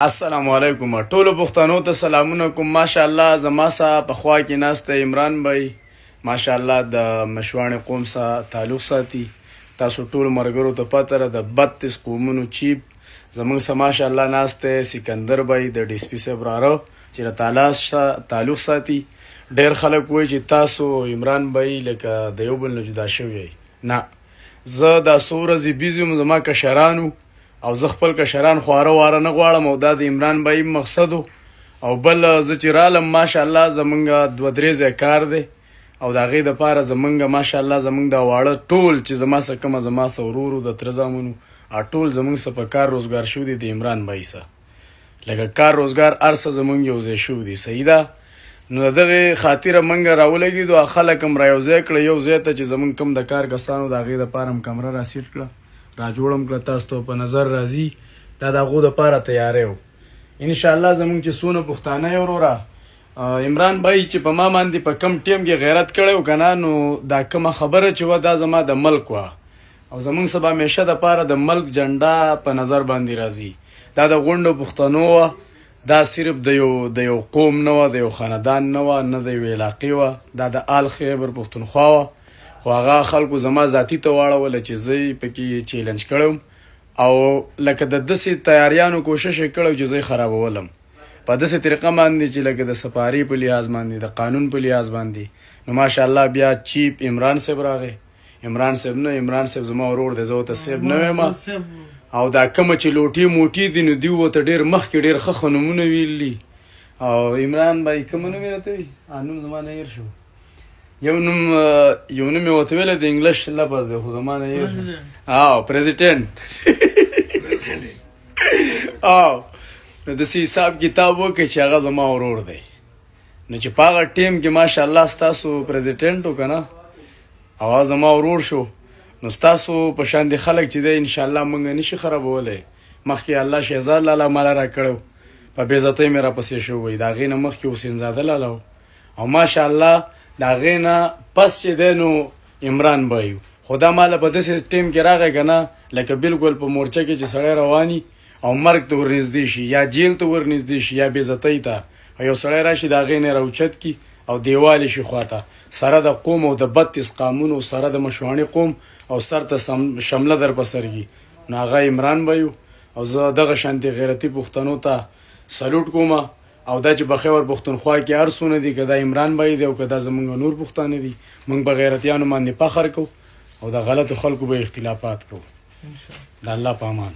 السلام علیکم ټولو پښتنو ته سلامونه کوم. ماشاءالله زما سره په خوا کې ناسته عمران بھائی ماشاءالله د مشواڼې قوم سره تعلق ساتي. تاسو ټول مرګرو ته پته ده د 32 قومونو چیف زمونږ سره ماشاءالله ناسته سکندر بھائی د ډي اس پي صاحب رارو چې تعالی سره تعلق ساتي. ډېر خلک وایي چې تاسو عمران بھائی لکه د یو بل نه جدا شوي. نه، زه دا څو ورځې بیزی یم، زما کشرانو او زه خپل کشران خواره واره نه غواړم او دا د عمران بھائی مقصد او بل زه چې رالم ماشاءالله زمونږ 2-3 ځای کار دی او د هغې دپاره زمونږ ماشاءالله زمونږ دا واړه ټول چې زما څه کومه زما څه ورورو د تره زامنو ټول زمونږ څه په کار روزګار شوي دي د عمران بھائی څه لکه کار روزګار هر څه زمونږ یو ځای شوي دي. صحیح ده؟ نو د دغې خاطره موږ راولګېدو او خلک هم را یو ځای کړه یو ځای ته چې زمونږ کوم د کار کسانو د هغې دپاره هم کمره را سیټ کړه را جوړم کړه. تاسو ته په نظر راځي دا د هغو دپاره تیاری و. انشاءالله زمونږ چې څونه پښتانه یې وروره عمران بھائی چې په ما باندې په کم ټیم کې غیرت کړی و که نه، نو دا کومه خبره چې وه دا زما د ملک وه او زمونږ سبا همیشه دپاره د ملک جنډه په نظر باندې راځي. دا د غونډو پښتنو وه، دا صرف د یو قوم نه وه، د یو خاندان نه وه، نه د یوې علاقې وه، دا د آل خیبر پښتونخوا وه. خو هغه خلکو زما ذاتي ته واړوله چې زه یې پکې چیلنج کړی او لکه د داسې تیاریانو کوشش یې کړی چې زه یې خرابولم په داسې طریقه باندې چې لکه د سپاري په لحاظ باندې د قانون په لحاظ باندې. نو ماشاءالله بیا چیف عمران صاحب راغی. عمران صاحب نه، عمران صاحب زما ورور دی، زه ورته صاحب نه وایم. او دا کومه چې لوټې موټې دي نو دوی ورته ډېر مخکې ډېر ښه ښه نومونه ویلي. او عمران بھائی کومه نوم یې راته وایي؟ نوم زما نه هېر شو. یو نوم یې ورته ویلی د انګلیش لفظ دی خو زما نه هېر شو. پریزیډنټ او داسې حساب کتاب وکړئ چې هغه زما ورور دی. نو چې په هغه ټیم کې ماشاءالله ستاسو پریزیډنټ و که نه او هغه زما ورور شو، نو ستاسو په شان دي خلک چې دی انشاءالله موږ نشي خرابولی. مخکې الله شهزاد لالا مالا را کړی په بېعزتۍ مې راپسې شوی، د هغې نه مخکې حسین زاده لالا و او ماشاءالله د هغې نه پس چې دی نو عمران بھائی و. خو دا ماله په داسې ټیم کې راغی که نه لکه بلکل په مورچه کې چې سړی رواني او مرګ ته ورنږدې شي یا جیل ته ورنږدې شي یا بېعزتۍ ته، او یو سړی راشي د هغې نه یې راوچت کي او دیوال شي خواته سره د قوم او د 32 قامونو سره د مشواڼې قوم او سر ته شمله در په سر کي. نو هغه عمران بھائی او زه دغه شانتې غیرتي پښتنو ته سلوټ کوم او دا چې په خیبر پښتونخوا کې هر څونه دي که دا عمران بھائی دی او که دا زمونږ نور پښتانه دي، موږ به غیرتیانو باندې فخر کوو او د غلطو خلکو به اختلافات کوو. د الله په امان.